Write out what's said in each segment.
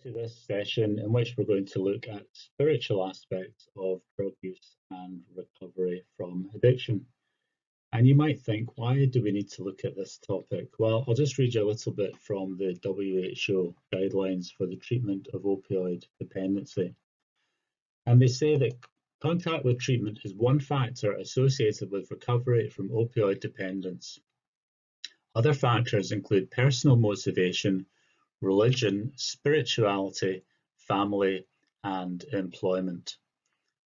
To this session in which we're going to look at spiritual aspects of drug use and recovery from addiction. And you might think, why do we need to look at this topic? Well, I'll just read you a little bit from the WHO guidelines for the treatment of opioid dependency. And they say that contact with treatment is one factor associated with recovery from opioid dependence. Other factors include personal motivation, religion, spirituality, family, and employment.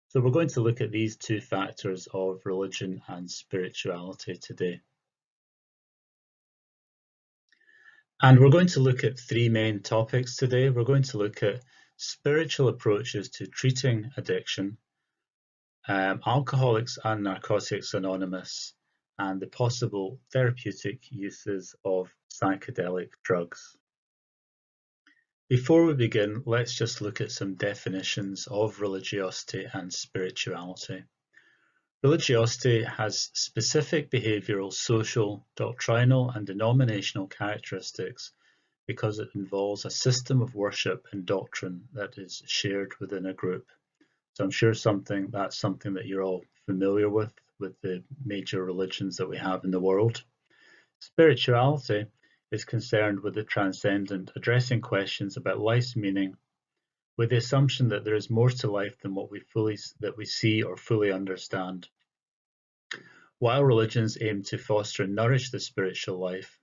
So we're going to look at these two factors of religion and spirituality today. And we're going to look at three main topics today. We're going to look at spiritual approaches to treating addiction, Alcoholics and Narcotics Anonymous, and the possible therapeutic uses of psychedelic drugs. Before we begin, let's just look at some definitions of religiosity and spirituality. Religiosity has specific behavioral, social, doctrinal, and denominational characteristics because it involves a system of worship and doctrine that is shared within a group. So I'm sure that's something that you're all familiar with the major religions that we have in the world. Spirituality is concerned with the transcendent, addressing questions about life's meaning, with the assumption that there is more to life than what we see or fully understand. While religions aim to foster and nourish the spiritual life,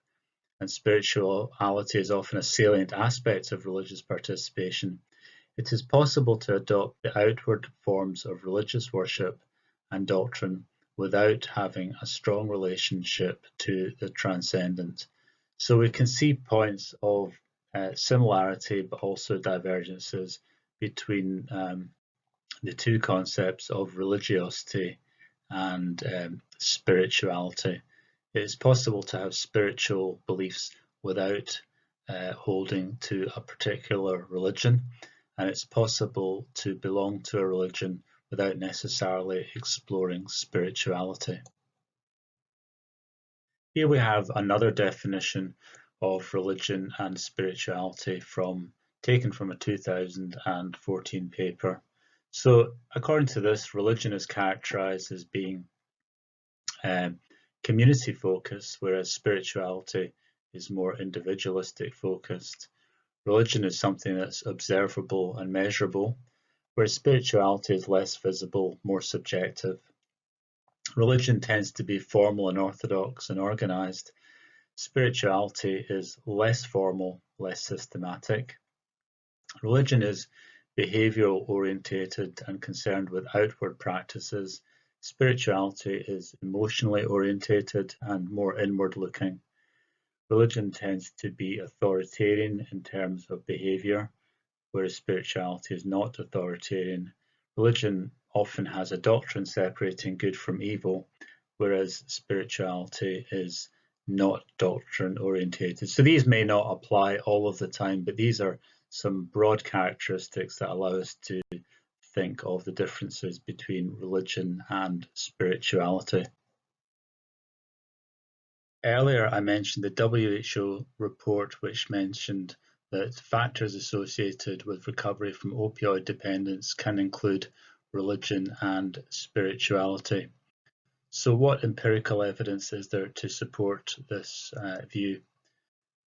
and spirituality is often a salient aspect of religious participation, it is possible to adopt the outward forms of religious worship and doctrine without having a strong relationship to the transcendent. So we can see points of similarity, but also divergences between the two concepts of religiosity and spirituality. It is possible to have spiritual beliefs without holding to a particular religion, and it's possible to belong to a religion without necessarily exploring spirituality. Here we have another definition of religion and spirituality taken from a 2014 paper. So according to this, religion is characterized as being community focused, whereas spirituality is more individualistic focused. Religion is something that's observable and measurable, whereas spirituality is less visible, more subjective. Religion tends to be formal and orthodox and organized. Spirituality is less formal, less systematic. Religion is behavioral orientated and concerned with outward practices. Spirituality is emotionally orientated and more inward looking. Religion tends to be authoritarian in terms of behavior, whereas spirituality is not authoritarian. Religion often has a doctrine separating good from evil, whereas spirituality is not doctrine orientated. So these may not apply all of the time, but these are some broad characteristics that allow us to think of the differences between religion and spirituality. Earlier, I mentioned the WHO report, which mentioned that factors associated with recovery from opioid dependence can include religion and spirituality. So what empirical evidence is there to support this view?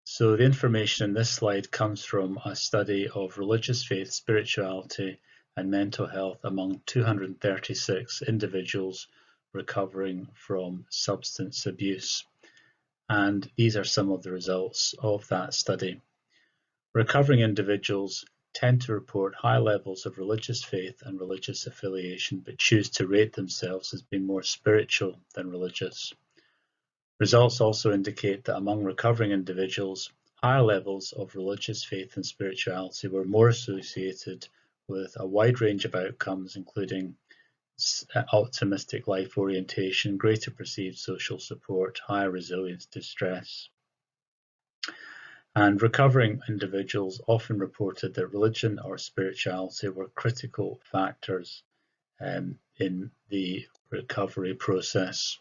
So the information in this slide comes from a study of religious faith, spirituality, and mental health among 236 individuals recovering from substance abuse. And these are some of the results of that study. Recovering individuals tend to report high levels of religious faith and religious affiliation, but choose to rate themselves as being more spiritual than religious. Results also indicate that among recovering individuals, higher levels of religious faith and spirituality were more associated with a wide range of outcomes, including optimistic life orientation, greater perceived social support, higher resilience to stress. And recovering individuals often reported that religion or spirituality were critical factors in the recovery process.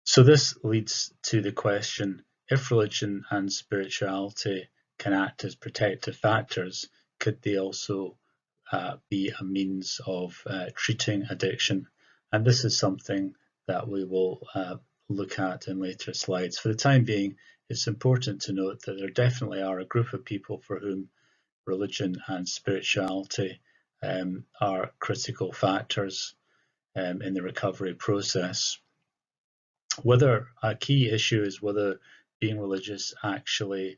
So this leads to the question, if religion and spirituality can act as protective factors, could they also be a means of treating addiction? And this is something that we will look at in later slides. For the time being, it's important to note that there definitely are a group of people for whom religion and spirituality are critical factors in the recovery process. Whether a key issue is whether being religious actually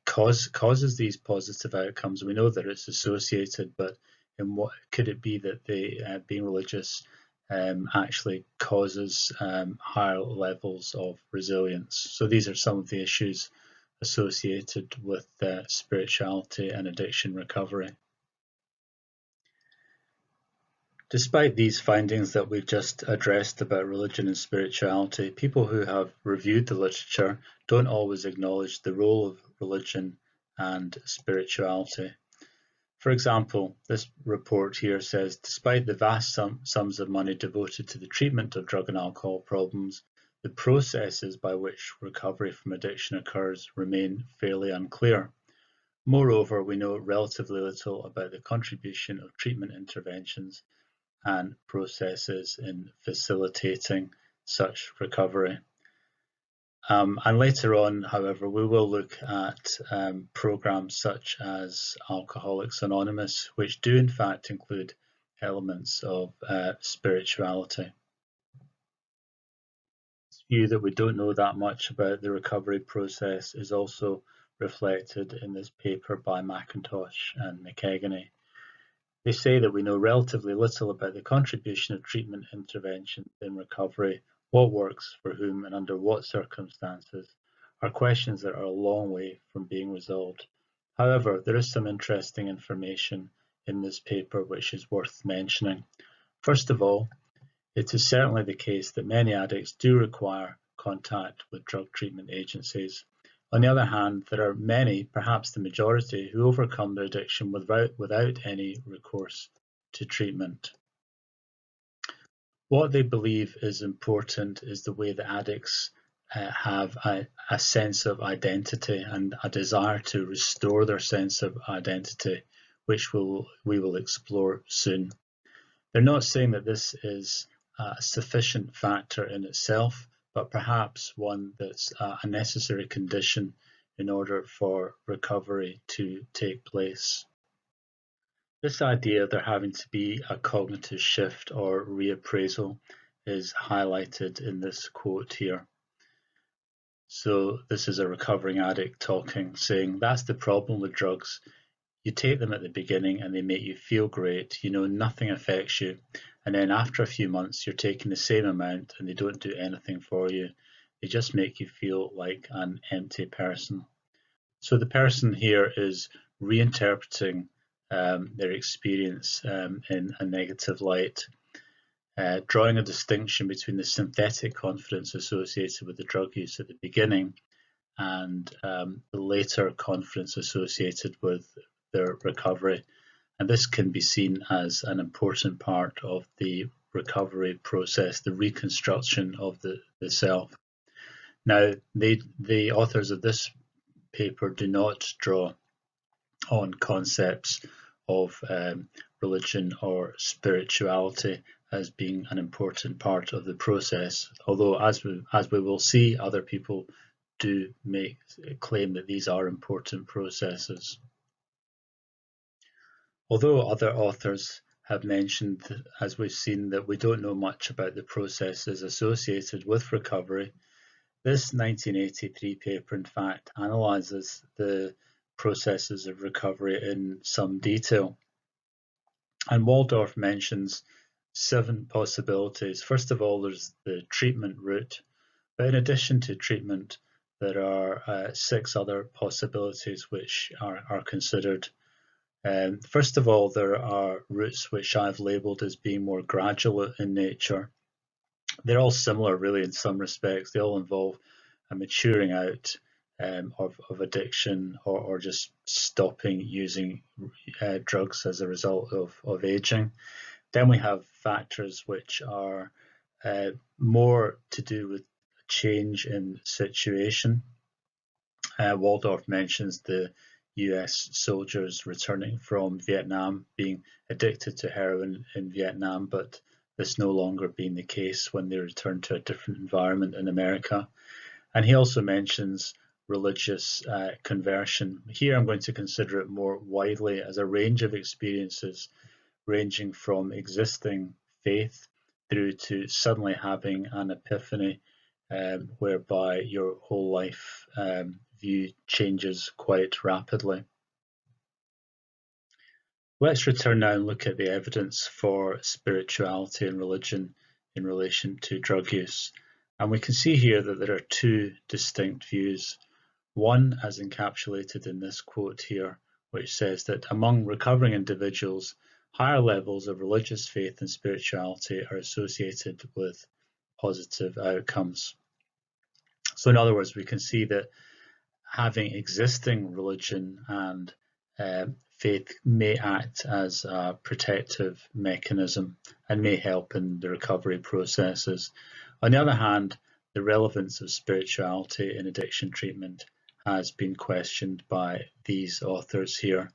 causes these positive outcomes. We know that it's associated, but in what could it be that being religious actually causes higher levels of resilience? So these are some of the issues associated with spirituality and addiction recovery. Despite these findings that we've just addressed about religion and spirituality, people who have reviewed the literature don't always acknowledge the role of religion and spirituality. For example, this report here says, despite the vast sums of money devoted to the treatment of drug and alcohol problems, the processes by which recovery from addiction occurs remain fairly unclear. Moreover, we know relatively little about the contribution of treatment interventions and processes in facilitating such recovery. And later on, however, we will look at programs such as Alcoholics Anonymous, which do in fact include elements of spirituality. This view that we don't know that much about the recovery process is also reflected in this paper by McIntosh and McKegney. They say that we know relatively little about the contribution of treatment intervention in recovery, what works for whom and under what circumstances, are questions that are a long way from being resolved. However, there is some interesting information in this paper which is worth mentioning. First of all, it is certainly the case that many addicts do require contact with drug treatment agencies. On the other hand, there are many, perhaps the majority, who overcome their addiction without any recourse to treatment. What they believe is important is the way that addicts have a sense of identity and a desire to restore their sense of identity, which we will explore soon. They're not saying that this is a sufficient factor in itself, but perhaps one that's a necessary condition in order for recovery to take place. This idea of there having to be a cognitive shift or reappraisal is highlighted in this quote here. So this is a recovering addict talking, saying, that's the problem with drugs. You take them at the beginning and they make you feel great, you know nothing affects you, and then after a few months you're taking the same amount and they don't do anything for you. They just make you feel like an empty person. So the person here is reinterpreting their experience in a negative light, drawing a distinction between the synthetic confidence associated with the drug use at the beginning and the later confidence associated with their recovery. And this can be seen as an important part of the recovery process, the reconstruction of the self. Now, the authors of this paper do not draw on concepts of religion or spirituality as being an important part of the process, although as we will see, other people do claim that these are important processes. Although other authors have mentioned, as we've seen, that we don't know much about the processes associated with recovery, this 1983 paper in fact analyses the processes of recovery in some detail. And Waldorf mentions 7 possibilities. First of all, there's the treatment route, but in addition to treatment, there are 6 other possibilities which are considered. First of all, there are routes which I've labelled as being more gradual in nature. They're all similar really in some respects. They all involve a maturing out of addiction or just stopping using drugs as a result of aging. Then we have factors which are more to do with change in situation. Waldorf mentions the US soldiers returning from Vietnam being addicted to heroin in Vietnam, but this no longer being the case when they return to a different environment in America. And he also mentions religious conversion. Here I'm going to consider it more widely as a range of experiences ranging from existing faith through to suddenly having an epiphany whereby your whole life view changes quite rapidly. Let's return now and look at the evidence for spirituality and religion in relation to drug use. And we can see here that there are two distinct views. One, as encapsulated in this quote here, which says that among recovering individuals, higher levels of religious faith and spirituality are associated with positive outcomes. So in other words, we can see that having existing religion and faith may act as a protective mechanism and may help in the recovery processes. On the other hand, the relevance of spirituality in addiction treatment has been questioned by these authors here.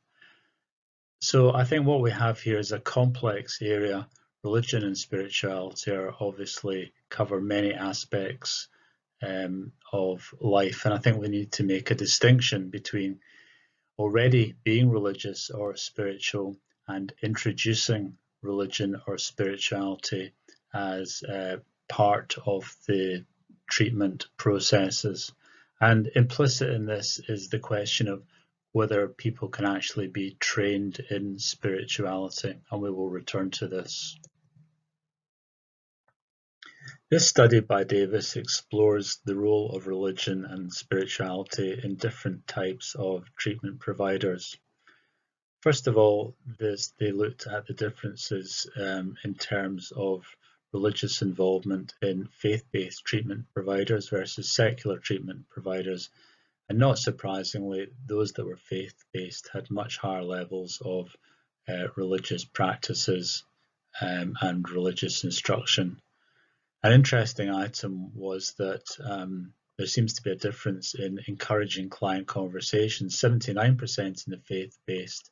So I think what we have here is a complex area. Religion and spirituality are obviously cover many aspects of life, and I think we need to make a distinction between already being religious or spiritual and introducing religion or spirituality as part of the treatment processes. And implicit in this is the question of whether people can actually be trained in spirituality, and we will return to this. This study by Davis explores the role of religion and spirituality in different types of treatment providers. First of all, they looked at the differences in terms of religious involvement in faith-based treatment providers versus secular treatment providers. And not surprisingly, those that were faith-based had much higher levels of religious practices and religious instruction. An interesting item was that there seems to be a difference in encouraging client conversations, 79% in the faith-based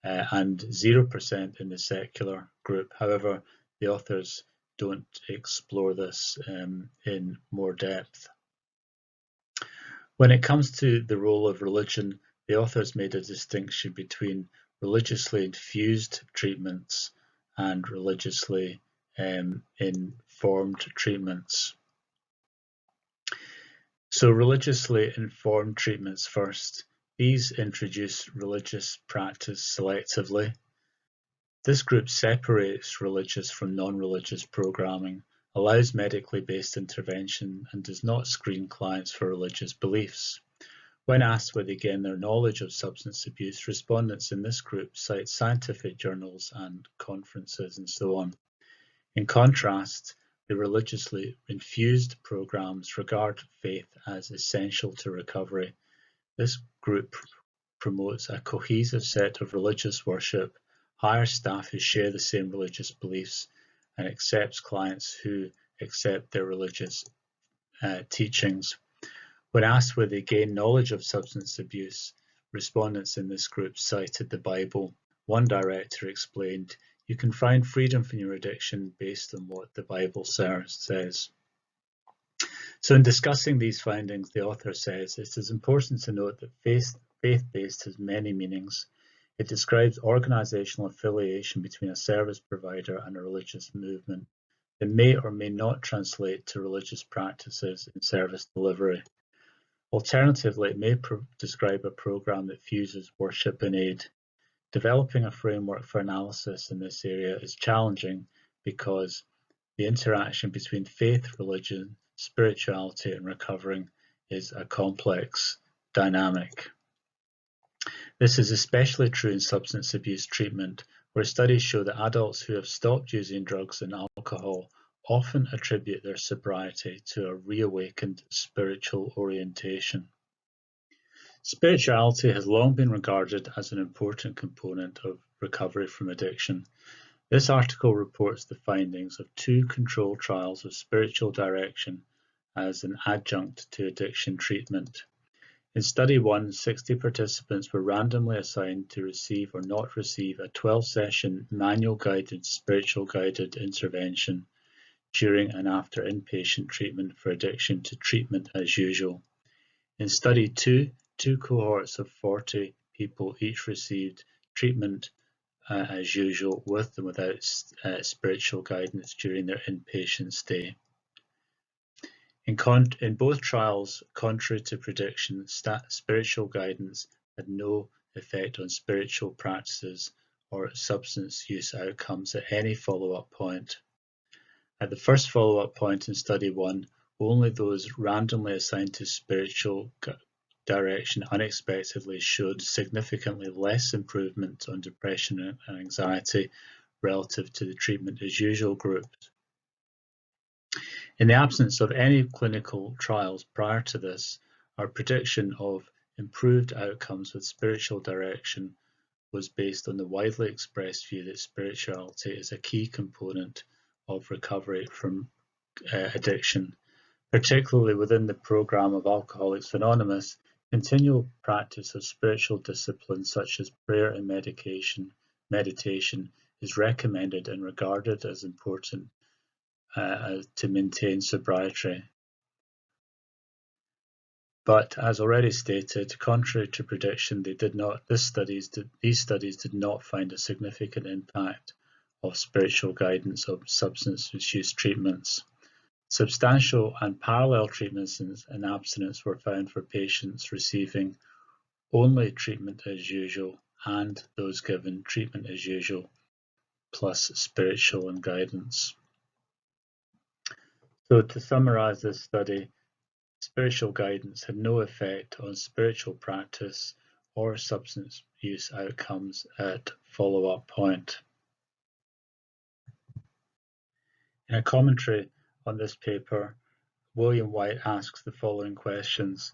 and 0% in the secular group. However, the authors don't explore this in more depth. When it comes to the role of religion, the authors made a distinction between religiously infused treatments and religiously informed treatments. So religiously informed treatments first. These introduce religious practice selectively. This group separates religious from non-religious programming, allows medically based intervention, and does not screen clients for religious beliefs. When asked where they gain their knowledge of substance abuse, respondents in this group cite scientific journals and conferences and so on. In contrast, the religiously infused programs regard faith as essential to recovery. This group promotes a cohesive set of religious worship, hires staff who share the same religious beliefs, and accepts clients who accept their religious teachings. When asked where they gain knowledge of substance abuse, respondents in this group cited the Bible. One director explained, "You can find freedom from your addiction based on what the Bible says." So in discussing these findings, the author says it is important to note that faith-based has many meanings. It describes organizational affiliation between a service provider and a religious movement. It may or may not translate to religious practices in service delivery. Alternatively, it may describe a program that fuses worship and aid. Developing a framework for analysis in this area is challenging because the interaction between faith, religion, spirituality, and recovering is a complex dynamic. This is especially true in substance abuse treatment, where studies show that adults who have stopped using drugs and alcohol often attribute their sobriety to a reawakened spiritual orientation. Spirituality has long been regarded as an important component of recovery from addiction. This article reports the findings of 2 controlled trials of spiritual direction as an adjunct to addiction treatment. In Study 1, 60 participants were randomly assigned to receive or not receive a 12-session manual-guided, spiritual-guided intervention during and after inpatient treatment for addiction to treatment as usual. In Study 2, two cohorts of 40 people each received treatment as usual with and without spiritual guidance during their inpatient stay. In both trials, contrary to prediction, spiritual guidance had no effect on spiritual practices or substance use outcomes at any follow-up point. At the first follow-up point in Study 1, only those randomly assigned to spiritual direction unexpectedly showed significantly less improvement on depression and anxiety relative to the treatment as usual groups. In the absence of any clinical trials prior to this, our prediction of improved outcomes with spiritual direction was based on the widely expressed view that spirituality is a key component of recovery from addiction. Particularly within the program of Alcoholics Anonymous, continual practice of spiritual disciplines such as prayer and meditation is recommended and regarded as important to maintain sobriety. But as already stated, contrary to prediction, these studies did not find a significant impact of spiritual guidance of substance misuse treatments. Substantial and parallel treatments and abstinence were found for patients receiving only treatment as usual and those given treatment as usual plus spiritual and guidance. So to summarize this study, spiritual guidance had no effect on spiritual practice or substance use outcomes at follow-up point. In a commentary on this paper, William White asks the following questions.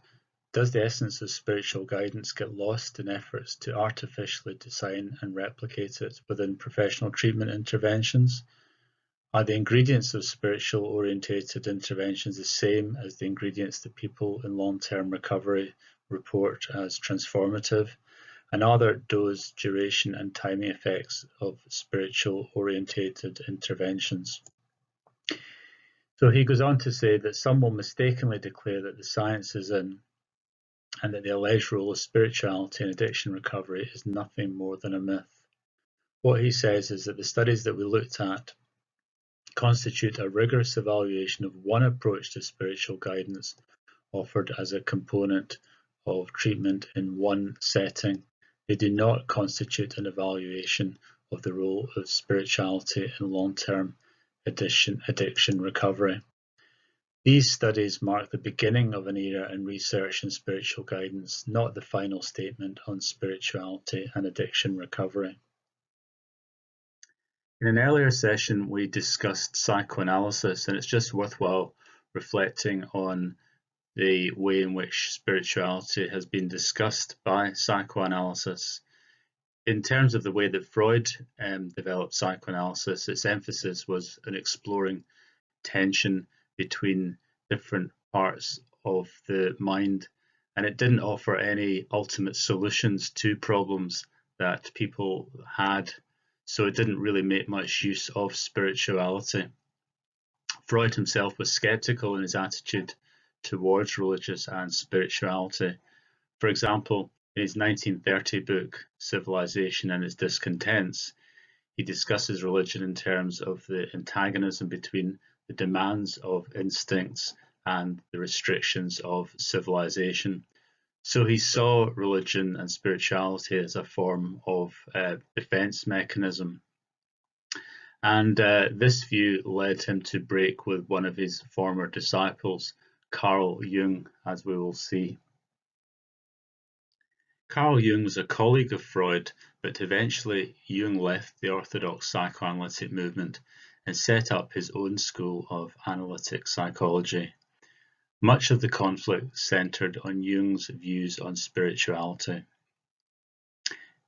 Does the essence of spiritual guidance get lost in efforts to artificially design and replicate it within professional treatment interventions? Are the ingredients of spiritual-orientated interventions the same as the ingredients that people in long-term recovery report as transformative? And are there dose, duration, and timing effects of spiritual-orientated interventions? So he goes on to say that some will mistakenly declare that the science is in, and that the alleged role of spirituality in addiction recovery is nothing more than a myth. What he says is that the studies that we looked at constitute a rigorous evaluation of one approach to spiritual guidance offered as a component of treatment in one setting. They do not constitute an evaluation of the role of spirituality in long-term addiction recovery. These studies mark the beginning of an era in research in spiritual guidance, not the final statement on spirituality and addiction recovery. In an earlier session, we discussed psychoanalysis, and it's just worthwhile reflecting on the way in which spirituality has been discussed by psychoanalysis. In terms of the way that Freud developed psychoanalysis, its emphasis was on exploring tension between different parts of the mind, and it didn't offer any ultimate solutions to problems that people had. So it didn't really make much use of spirituality. Freud himself was skeptical in his attitude towards religious and spirituality. For example, in his 1930 book, Civilization and Its Discontents, he discusses religion in terms of the antagonism between the demands of instincts and the restrictions of civilization. So he saw religion and spirituality as a form of defense mechanism. And this view led him to break with one of his former disciples, Carl Jung, as we will see. Carl Jung was a colleague of Freud, but eventually Jung left the orthodox psychoanalytic movement and set up his own school of analytic psychology. Much of the conflict centered on Jung's views on spirituality.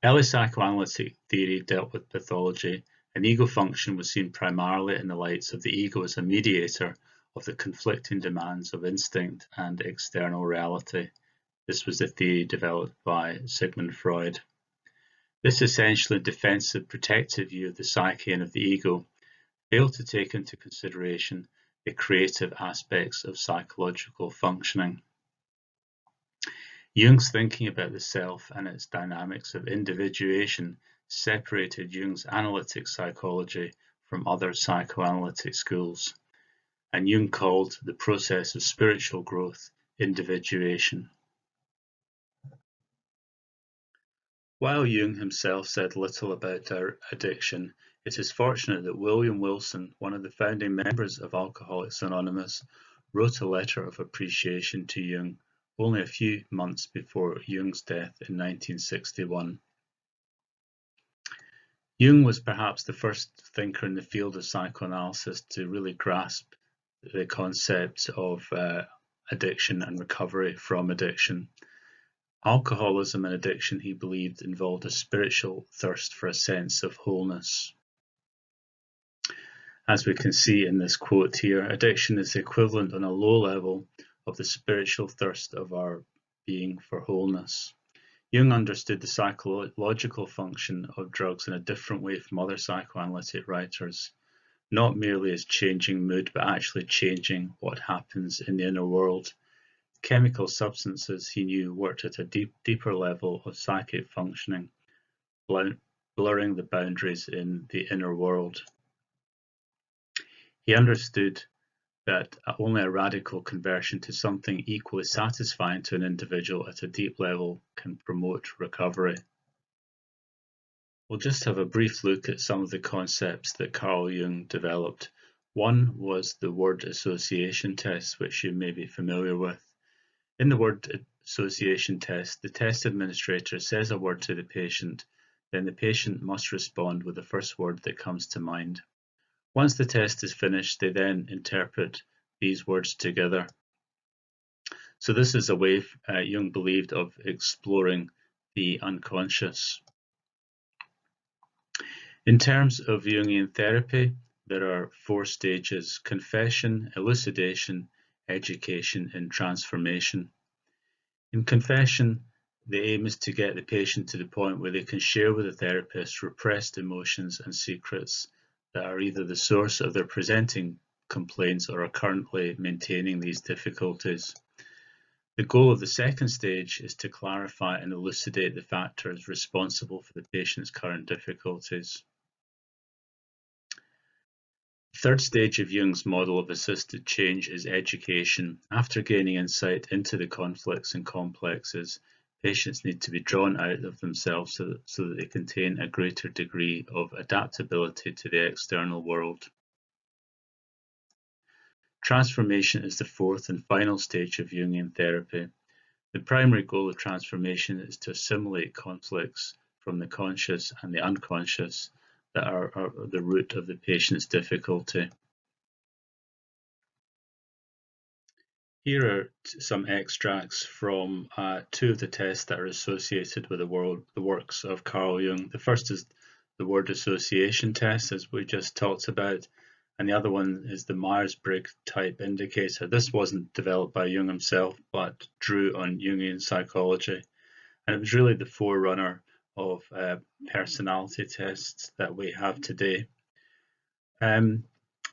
Early psychoanalytic theory dealt with pathology, and ego function was seen primarily in the lights of the ego as a mediator of the conflicting demands of instinct and external reality. This was the theory developed by Sigmund Freud. This essentially defensive, protective view of the psyche and of the ego failed to take into consideration the creative aspects of psychological functioning. Jung's thinking about the self and its dynamics of individuation separated Jung's analytic psychology from other psychoanalytic schools, and Jung called the process of spiritual growth individuation. While Jung himself said little about our addiction, it is fortunate that William Wilson, one of the founding members of Alcoholics Anonymous, wrote a letter of appreciation to Jung only a few months before Jung's death in 1961. Jung was perhaps the first thinker in the field of psychoanalysis to really grasp the concept of addiction and recovery from addiction. Alcoholism and addiction, he believed, involved a spiritual thirst for a sense of wholeness. As we can see in this quote here, addiction is the equivalent on a low level of the spiritual thirst of our being for wholeness. Jung understood the psychological function of drugs in a different way from other psychoanalytic writers, not merely as changing mood, but actually changing what happens in the inner world. Chemical substances, he knew, worked at a deeper level of psychic functioning, blurring the boundaries in the inner world. He understood that only a radical conversion to something equally satisfying to an individual at a deep level can promote recovery. We'll just have a brief look at some of the concepts that Carl Jung developed. One was the word association test, which you may be familiar with. In the word association test, the test administrator says a word to the patient, then the patient must respond with the first word that comes to mind. Once the test is finished, they then interpret these words together. So this is a way Jung believed of exploring the unconscious. In terms of Jungian therapy, there are 4 stages: confession, elucidation, education, and transformation. In confession, the aim is to get the patient to the point where they can share with the therapist repressed emotions and secrets that are either the source of their presenting complaints or are currently maintaining these difficulties. The goal of the second stage is to clarify and elucidate the factors responsible for the patient's current difficulties. The third stage of Jung's model of assisted change is education. After gaining insight into the conflicts and complexes, patients need to be drawn out of themselves so that they contain a greater degree of adaptability to the external world. Transformation is the fourth and final stage of Jungian therapy. The primary goal of transformation is to assimilate conflicts from the conscious and the unconscious that are the root of the patient's difficulty. Here are some extracts from 2 of the tests that are associated with the works of Carl Jung. The first is the word association test, as we just talked about, and the other one is the Myers-Briggs type indicator. This wasn't developed by Jung himself, but drew on Jungian psychology, and it was really the forerunner of personality tests that we have today.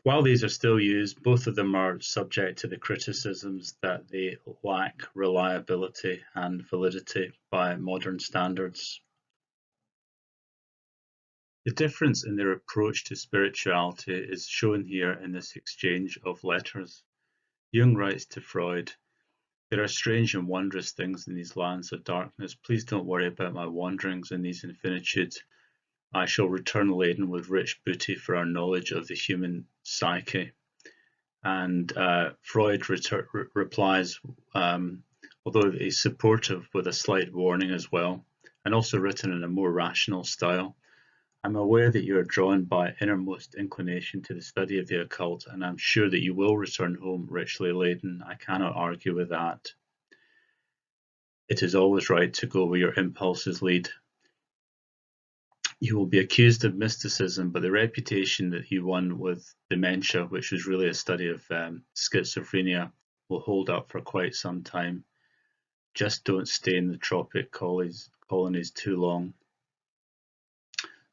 While these are still used, both of them are subject to the criticisms that they lack reliability and validity by modern standards. The difference in their approach to spirituality is shown here in this exchange of letters. Jung writes to Freud, "There are strange and wondrous things in these lands of darkness. Please don't worry about my wanderings in these infinitudes. I shall return laden with rich booty for our knowledge of the human psyche." And Freud replies, although he's supportive with a slight warning as well, and also written in a more rational style. "I'm aware that you are drawn by innermost inclination to the study of the occult, and I'm sure that you will return home richly laden. I cannot argue with that. It is always right to go where your impulses lead. You will be accused of mysticism, but the reputation that you won with dementia, which was really a study of schizophrenia, will hold up for quite some time. Just don't stay in the tropic colonies too long.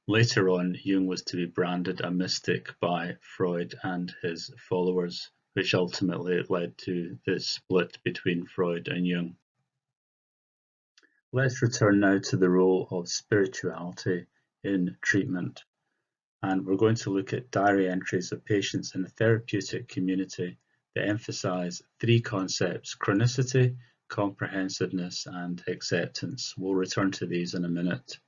Later on, Jung was to be branded a mystic by Freud and his followers, which ultimately led to the split between Freud and Jung. Let's return now to the role of spirituality in treatment. And we're going to look at diary entries of patients in a therapeutic community that emphasize three concepts: chronicity, comprehensiveness, and acceptance. We'll return to these in a minute.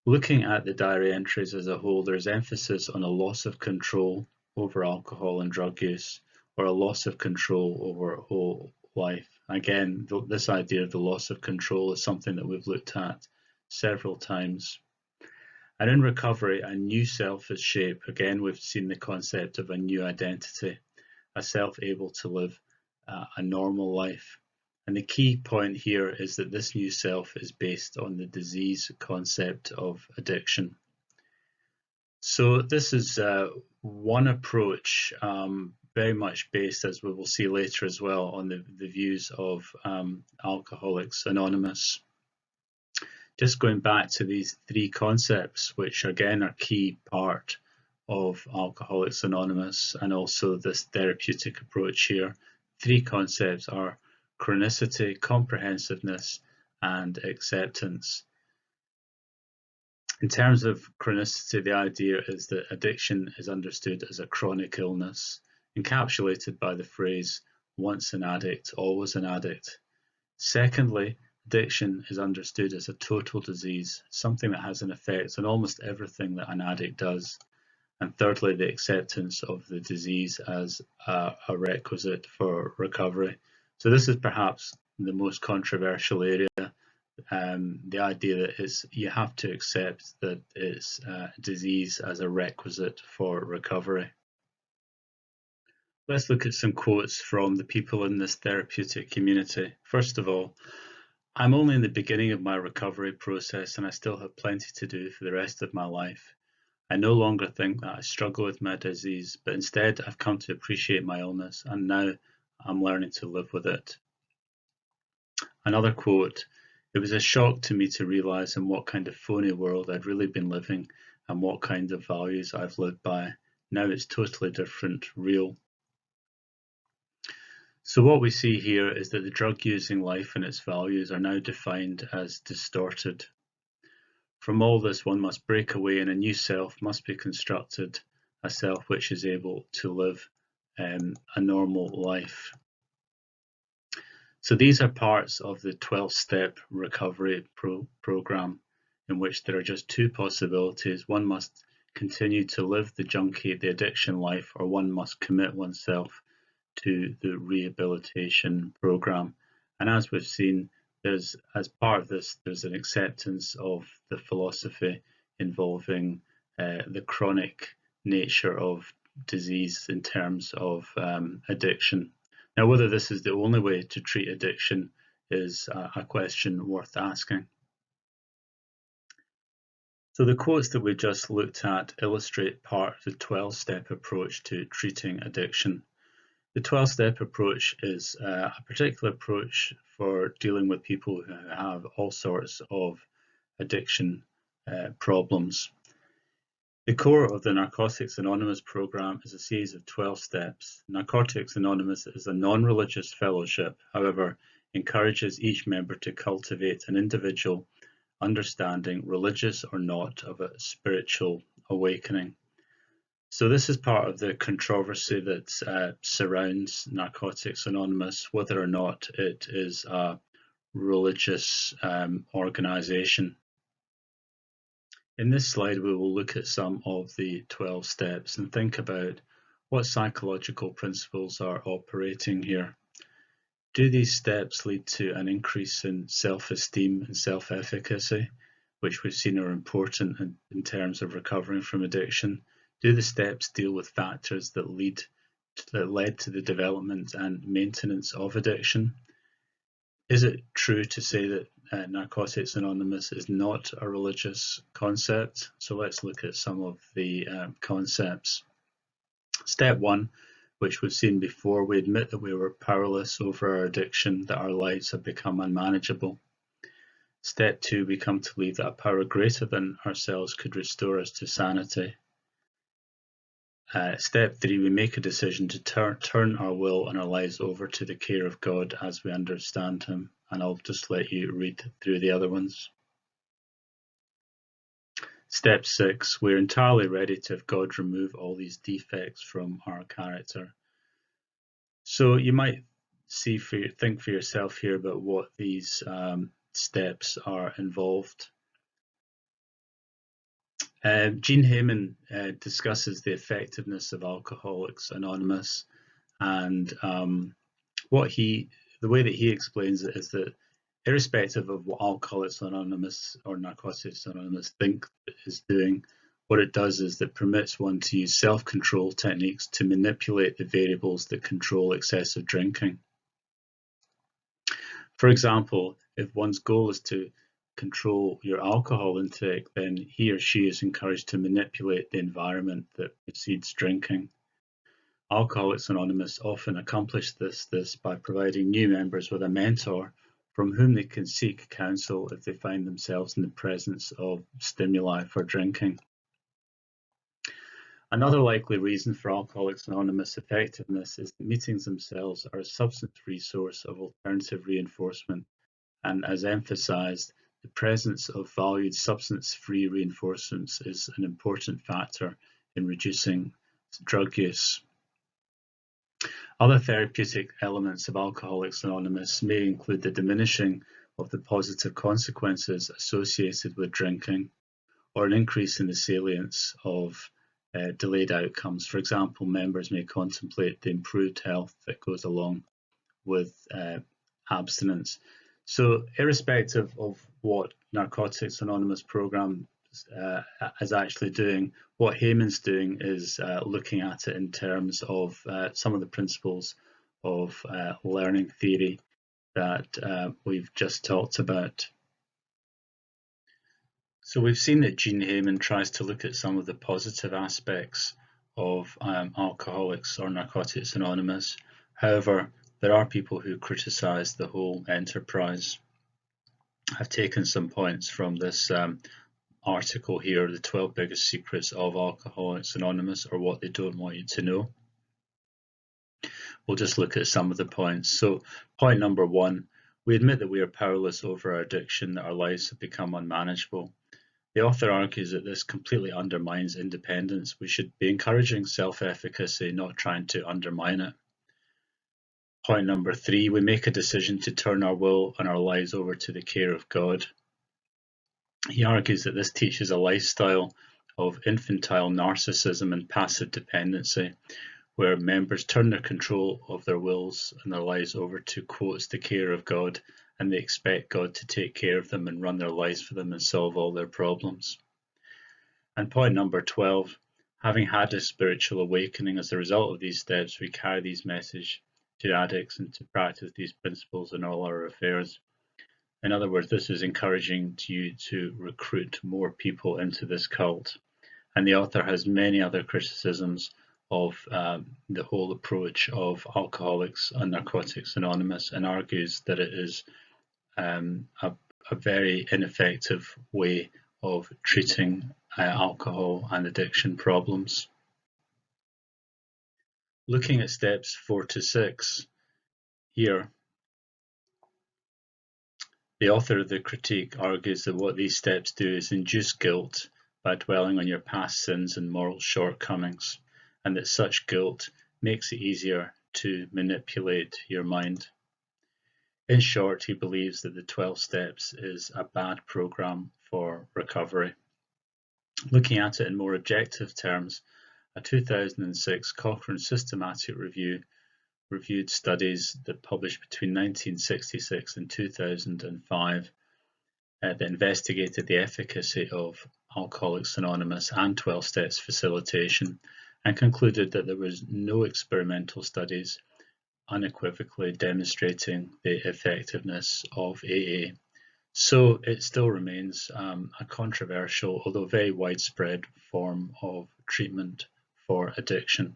Looking at the diary entries as a whole, there's emphasis on a loss of control over alcohol and drug use, or a loss of control over whole life. Again, this idea of the loss of control is something that we've looked at several times. And in recovery, a new self is shaped. Again, we've seen the concept of a new identity, a self able to live a normal life. And the key point here is that this new self is based on the disease concept of addiction. So this is one approach, very much based, as we will see later as well, on the views of Alcoholics Anonymous. Just going back to these three concepts, which again are key part of Alcoholics Anonymous and also this therapeutic approach here. Three concepts are chronicity, comprehensiveness, and acceptance. In terms of chronicity, the idea is that addiction is understood as a chronic illness, encapsulated by the phrase, once an addict, always an addict. Secondly, addiction is understood as a total disease, something that has an effect on almost everything that an addict does. And thirdly, the acceptance of the disease as a requisite for recovery. So this is perhaps the most controversial area, the idea that you have to accept that it's disease as a requisite for recovery. Let's look at some quotes from the people in this therapeutic community. First of all, I'm only in the beginning of my recovery process and I still have plenty to do for the rest of my life. I no longer think that I struggle with my disease, but instead I've come to appreciate my illness and now I'm learning to live with it. Another quote, it was a shock to me to realize in what kind of phony world I'd really been living and what kind of values I've lived by. Now it's totally different, real. So what we see here is that the drug-using life and its values are now defined as distorted. From all this, one must break away and a new self must be constructed, a self which is able to live a normal life. So these are parts of the 12-step recovery program in which there are just two possibilities. One must continue to live the junkie, the addiction life, or one must commit oneself to the rehabilitation program. And as we've seen, as part of this, there's an acceptance of the philosophy involving the chronic nature of disease in terms of addiction. Now, whether this is the only way to treat addiction is a question worth asking. So the quotes that we just looked at illustrate part of the 12-step approach to treating addiction. The 12-step approach is a particular approach for dealing with people who have all sorts of addiction problems. The core of the Narcotics Anonymous program is a series of 12 steps. Narcotics Anonymous is a non-religious fellowship, however, encourages each member to cultivate an individual understanding, religious or not, of a spiritual awakening. So this is part of the controversy that surrounds Narcotics Anonymous, whether or not it is a religious organization. In this slide, we will look at some of the 12 steps and think about what psychological principles are operating here. Do these steps lead to an increase in self-esteem and self-efficacy, which we've seen are important in terms of recovering from addiction? Do the steps deal with factors that led to the development and maintenance of addiction? Is it true to say that Narcotics Anonymous is not a religious concept? So let's look at some of the concepts. Step one, which we've seen before. We admit that we were powerless over our addiction, that our lives have become unmanageable. Step 2, we come to believe that a power greater than ourselves could restore us to sanity. Step 3, we make a decision to turn our will and our lives over to the care of God as we understand Him. And I'll just let you read through the other ones. Step 6, we're entirely ready to have God remove all these defects from our character. So you might think for yourself here about what these steps are involved. Gene Heyman discusses the effectiveness of Alcoholics Anonymous, and the way that he explains it is that irrespective of what Alcoholics Anonymous or Narcotics Anonymous think is doing, what it does is that permits one to use self-control techniques to manipulate the variables that control excessive drinking. For example, if one's goal is to control your alcohol intake, then he or she is encouraged to manipulate the environment that precedes drinking. Alcoholics Anonymous often accomplish this by providing new members with a mentor from whom they can seek counsel if they find themselves in the presence of stimuli for drinking. Another likely reason for Alcoholics Anonymous effectiveness is that meetings themselves are a substance-free source of alternative reinforcement, and as emphasized, the presence of valued substance-free reinforcements is an important factor in reducing drug use. Other therapeutic elements of Alcoholics Anonymous may include the diminishing of the positive consequences associated with drinking, or an increase in the salience of delayed outcomes. For example, members may contemplate the improved health that goes along with abstinence. So irrespective of what Narcotics Anonymous program is actually doing, what Heyman's doing is looking at it in terms of some of the principles of learning theory that we've just talked about. So we've seen that Gene Heyman tries to look at some of the positive aspects of Alcoholics or Narcotics Anonymous. However, there are people who criticize the whole enterprise. I've taken some points from this article here, the 12 biggest secrets of Alcoholics Anonymous, or what they don't want you to know. We'll just look at some of the points. So point number 1, we admit that we are powerless over our addiction, that our lives have become unmanageable. The author argues that this completely undermines independence. We should be encouraging self-efficacy, not trying to undermine it. Point number 3, we make a decision to turn our will and our lives over to the care of God. He argues that this teaches a lifestyle of infantile narcissism and passive dependency, where members turn their control of their wills and their lives over to, quotes, the care of God, and they expect God to take care of them and run their lives for them and solve all their problems. And point number 12, having had a spiritual awakening as a result of these steps, we carry these messages to addicts and to practice these principles in all our affairs. In other words, this is encouraging you to recruit more people into this cult. And the author has many other criticisms of the whole approach of Alcoholics and Narcotics Anonymous, and argues that it is a very ineffective way of treating alcohol and addiction problems. Looking at steps 4 to 6 here, the author of the critique argues that what these steps do is induce guilt by dwelling on your past sins and moral shortcomings, and that such guilt makes it easier to manipulate your mind. In short, he believes that the 12 steps is a bad program for recovery. Looking at it in more objective terms, a 2006 Cochrane systematic review reviewed studies that published between 1966 and 2005 that investigated the efficacy of Alcoholics Anonymous and 12 steps facilitation, and concluded that there was no experimental studies unequivocally demonstrating the effectiveness of AA. So it still remains a controversial, although very widespread, form of treatment for addiction.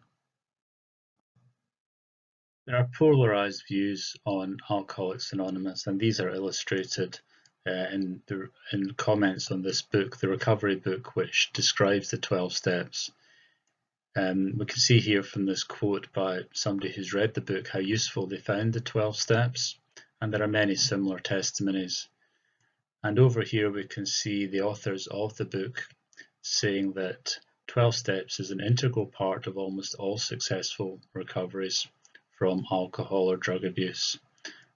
There are polarized views on Alcoholics Anonymous, and these are illustrated in comments on this book, the recovery book, which describes the 12 steps. We can see here from this quote by somebody who's read the book how useful they found the 12 steps, and there are many similar testimonies. And over here we can see the authors of the book saying that 12 steps is an integral part of almost all successful recoveries from alcohol or drug abuse.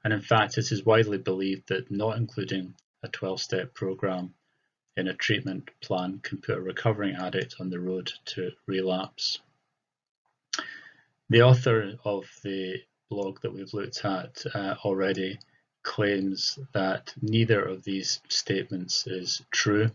And in fact, it is widely believed that not including a 12-step program in a treatment plan can put a recovering addict on the road to relapse. The author of the blog that we've looked at already claims that neither of these statements is true,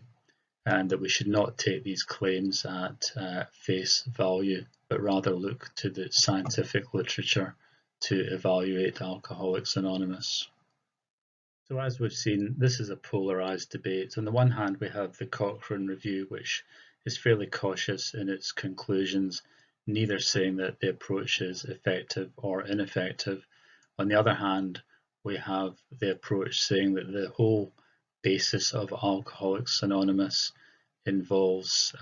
and that we should not take these claims at face value, but rather look to the scientific literature to evaluate Alcoholics Anonymous. So as we've seen, this is a polarized debate. On the one hand, we have the Cochrane review, which is fairly cautious in its conclusions, neither saying that the approach is effective or ineffective. On the other hand, we have the approach saying that the whole basis of Alcoholics Anonymous involves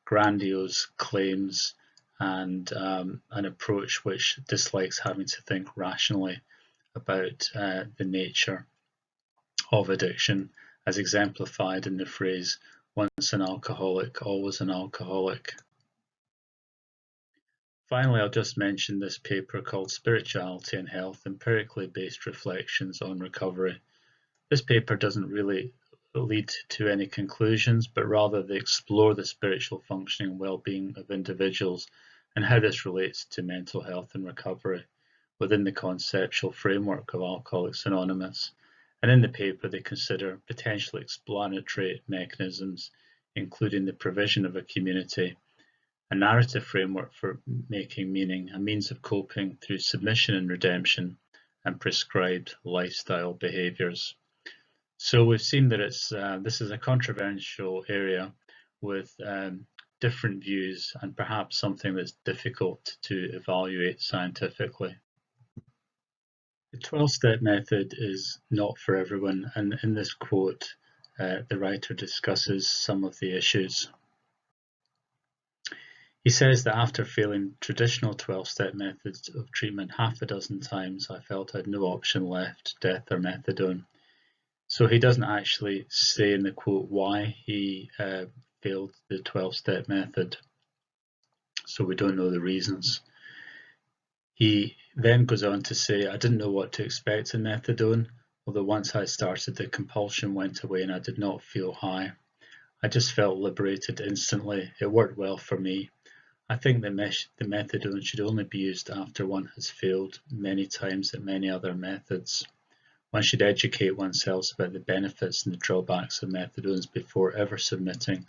grandiose claims and an approach which dislikes having to think rationally about the nature of addiction, as exemplified in the phrase, once an alcoholic, always an alcoholic. Finally, I'll just mention this paper called Spirituality and Health, Empirically Based Reflections on Recovery. This paper doesn't really lead to any conclusions, but rather they explore the spiritual functioning and well-being of individuals and how this relates to mental health and recovery within the conceptual framework of Alcoholics Anonymous. And in the paper, they consider potentially explanatory mechanisms, including the provision of a community, a narrative framework for making meaning, a means of coping through submission and redemption, and prescribed lifestyle behaviours. So we've seen that this is a controversial area with different views and perhaps something that's difficult to evaluate scientifically. The 12-step method is not for everyone, and in this quote, the writer discusses some of the issues. He says that after failing traditional 12-step methods of treatment half a dozen times, I felt I had no option left, death or methadone. So he doesn't actually say in the quote why he failed the 12-step method, so we don't know the reasons. He then goes on to say, I didn't know what to expect in methadone, although once I started the compulsion went away and I did not feel high. I just felt liberated instantly. It worked well for me. I think the methadone should only be used after one has failed many times at many other methods. One should educate oneself about the benefits and the drawbacks of methadones before ever submitting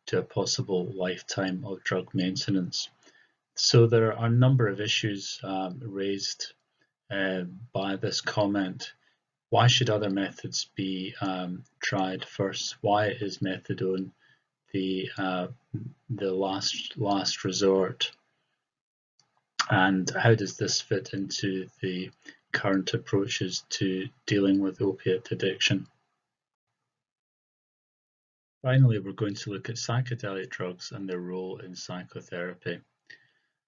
to a possible lifetime of drug maintenance. So there are a number of issues raised by this comment. Why should other methods be tried first? Why is methadone the last resort? And how does this fit into the current approaches to dealing with opiate addiction? Finally, we're going to look at psychedelic drugs and their role in psychotherapy.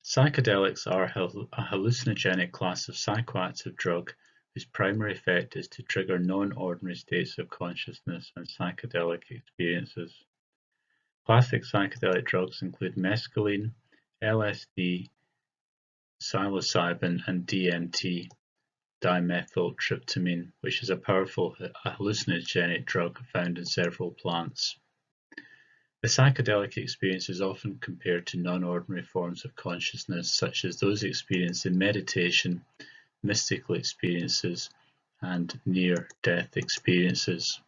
Psychedelics are a hallucinogenic class of psychoactive drug whose primary effect is to trigger non-ordinary states of consciousness and psychedelic experiences. Classic psychedelic drugs include mescaline, LSD, psilocybin, and DMT, dimethyltryptamine, which is a powerful hallucinogenic drug found in several plants. The psychedelic experience is often compared to non-ordinary forms of consciousness, such as those experienced in meditation, mystical experiences, and near-death experiences.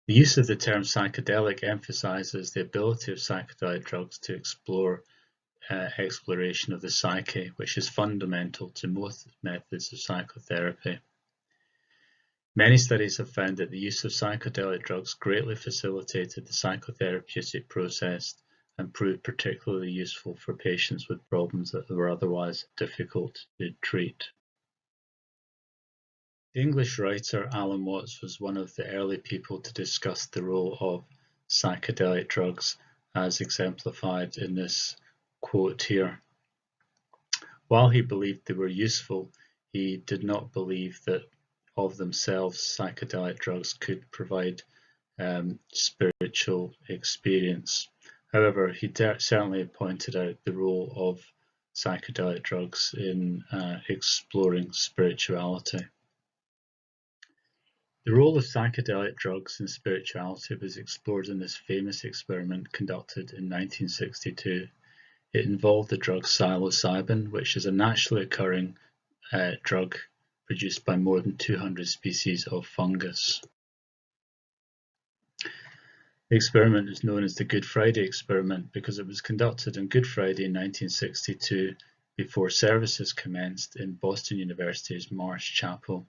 The use of the term psychedelic emphasizes the ability of psychedelic drugs to explore exploration of the psyche, which is fundamental to most methods of psychotherapy. Many studies have found that the use of psychedelic drugs greatly facilitated the psychotherapeutic process and proved particularly useful for patients with problems that were otherwise difficult to treat. The English writer Alan Watts was one of the early people to discuss the role of psychedelic drugs, as exemplified in this quote here. While he believed they were useful, he did not believe that of themselves psychedelic drugs could provide spiritual experience. However, he certainly pointed out the role of psychedelic drugs in exploring spirituality. The role of psychedelic drugs in spirituality was explored in this famous experiment conducted in 1962. It involved the drug psilocybin, which is a naturally occurring drug produced by more than 200 species of fungus. The experiment is known as the Good Friday experiment because it was conducted on Good Friday in 1962 before services commenced in Boston University's Marsh Chapel.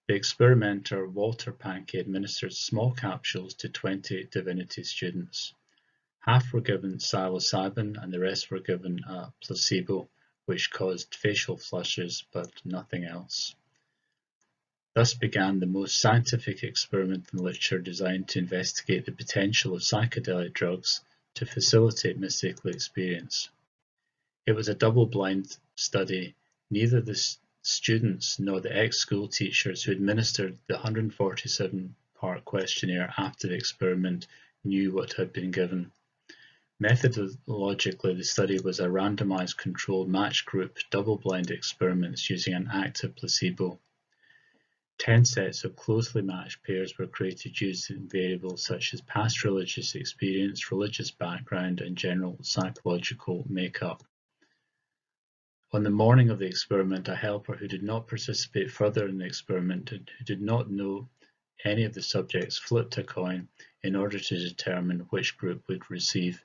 The experimenter Walter Pahnke administered small capsules to 20 divinity students. Half were given psilocybin and the rest were given a placebo, which caused facial flushes but nothing else. Thus began the most scientific experiment in literature designed to investigate the potential of psychedelic drugs to facilitate mystical experience. It was a double-blind study. Neither the students nor the ex-school teachers who administered the 147-part questionnaire after the experiment knew what had been given. Methodologically, the study was a randomized controlled matched group double-blind experiments using an active placebo. 10 sets of closely matched pairs were created using variables such as past religious experience, religious background, and general psychological makeup. On the morning of the experiment, a helper who did not participate further in the experiment and who did not know any of the subjects flipped a coin in order to determine which group would receive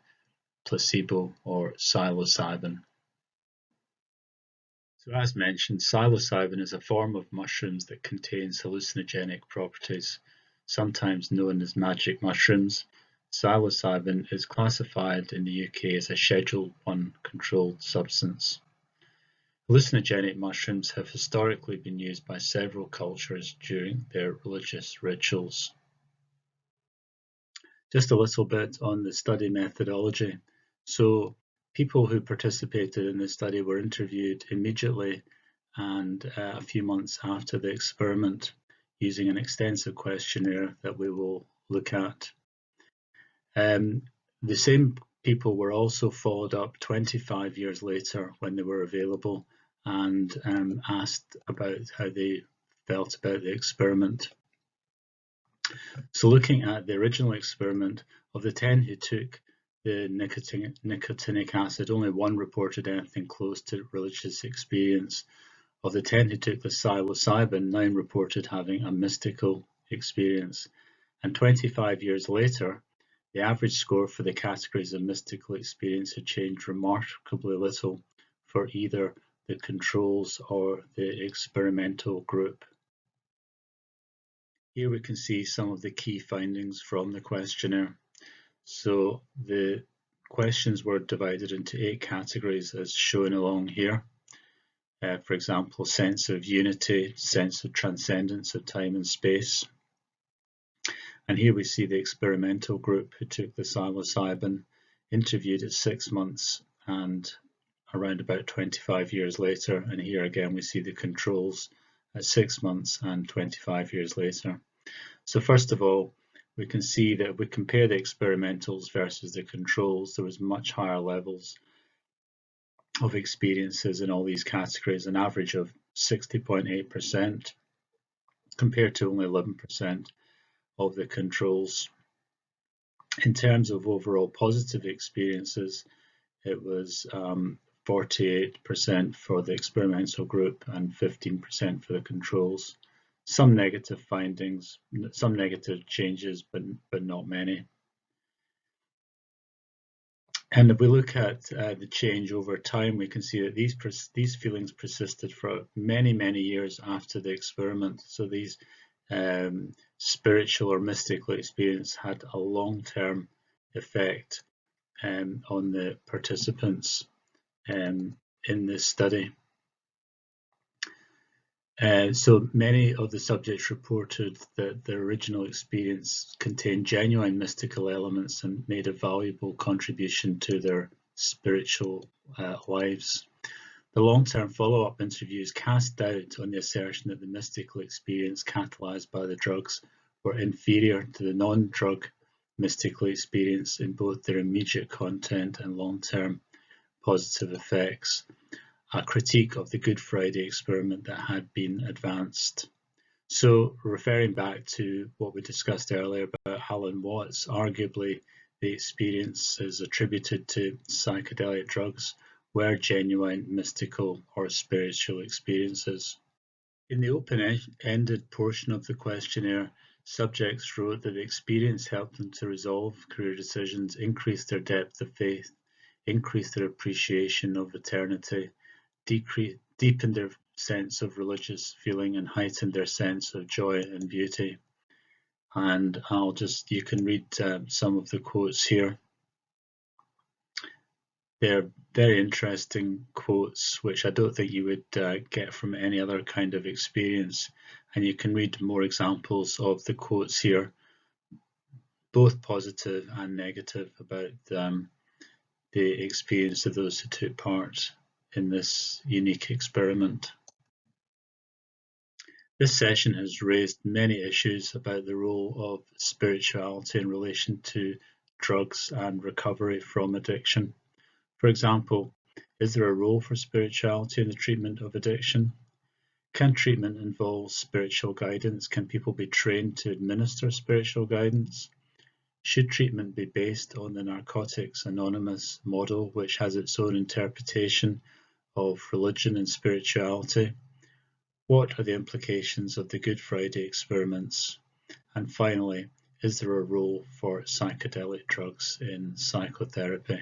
placebo or psilocybin. So as mentioned, psilocybin is a form of mushrooms that contains hallucinogenic properties, sometimes known as magic mushrooms. Psilocybin is classified in the UK as a Schedule I controlled substance. Hallucinogenic mushrooms have historically been used by several cultures during their religious rituals. Just a little bit on the study methodology. So people who participated in the study were interviewed immediately and a few months after the experiment using an extensive questionnaire that we will look at. The same people were also followed up 25 years later when they were available and asked about how they felt about the experiment. So looking at the original experiment, of the 10 who took the nicotinic acid, only one reported anything close to religious experience. Of the 10 who took the psilocybin, 9 reported having a mystical experience. And 25 years later, the average score for the categories of mystical experience had changed remarkably little for either the controls or the experimental group. Here we can see some of the key findings from the questionnaire. So the questions were divided into 8 categories as shown along here. For example, sense of unity, sense of transcendence of time and space. And here we see the experimental group who took the psilocybin, interviewed at 6 months and around about 25 years later. And here again we see the controls at 6 months and 25 years later. So first of all, we can see that if we compare the experimentals versus the controls, there was much higher levels of experiences in all these categories, an average of 60.8% compared to only 11% of the controls. In terms of overall positive experiences, it was 48% for the experimental group and 15% for the controls. Some negative findings, some negative changes, but not many. And if we look at the change over time, we can see that these feelings persisted for many, many years after the experiment. So these spiritual or mystical experience had a long-term effect on the participants in this study. So many of the subjects reported that their original experience contained genuine mystical elements and made a valuable contribution to their spiritual lives. The long-term follow-up interviews cast doubt on the assertion that the mystical experience catalyzed by the drugs were inferior to the non-drug mystical experience in both their immediate content and long-term positive effects, a critique of the Good Friday experiment that had been advanced. So, referring back to what we discussed earlier about Alan Watts, arguably the experiences attributed to psychedelic drugs were genuine mystical or spiritual experiences. In the open-ended portion of the questionnaire, subjects wrote that the experience helped them to resolve career decisions, increase their depth of faith, increase their appreciation of eternity, deepen their sense of religious feeling, and heighten their sense of joy and beauty. And you can read some of the quotes here. They're very interesting quotes, which I don't think you would get from any other kind of experience. And you can read more examples of the quotes here, both positive and negative, about the experience of those who took part in this unique experiment. This session has raised many issues about the role of spirituality in relation to drugs and recovery from addiction. For example, is there a role for spirituality in the treatment of addiction? Can treatment involve spiritual guidance? Can people be trained to administer spiritual guidance? Should treatment be based on the Narcotics Anonymous model, which has its own interpretation of religion and spirituality? What are the implications of the Good Friday experiments? And finally, is there a role for psychedelic drugs in psychotherapy?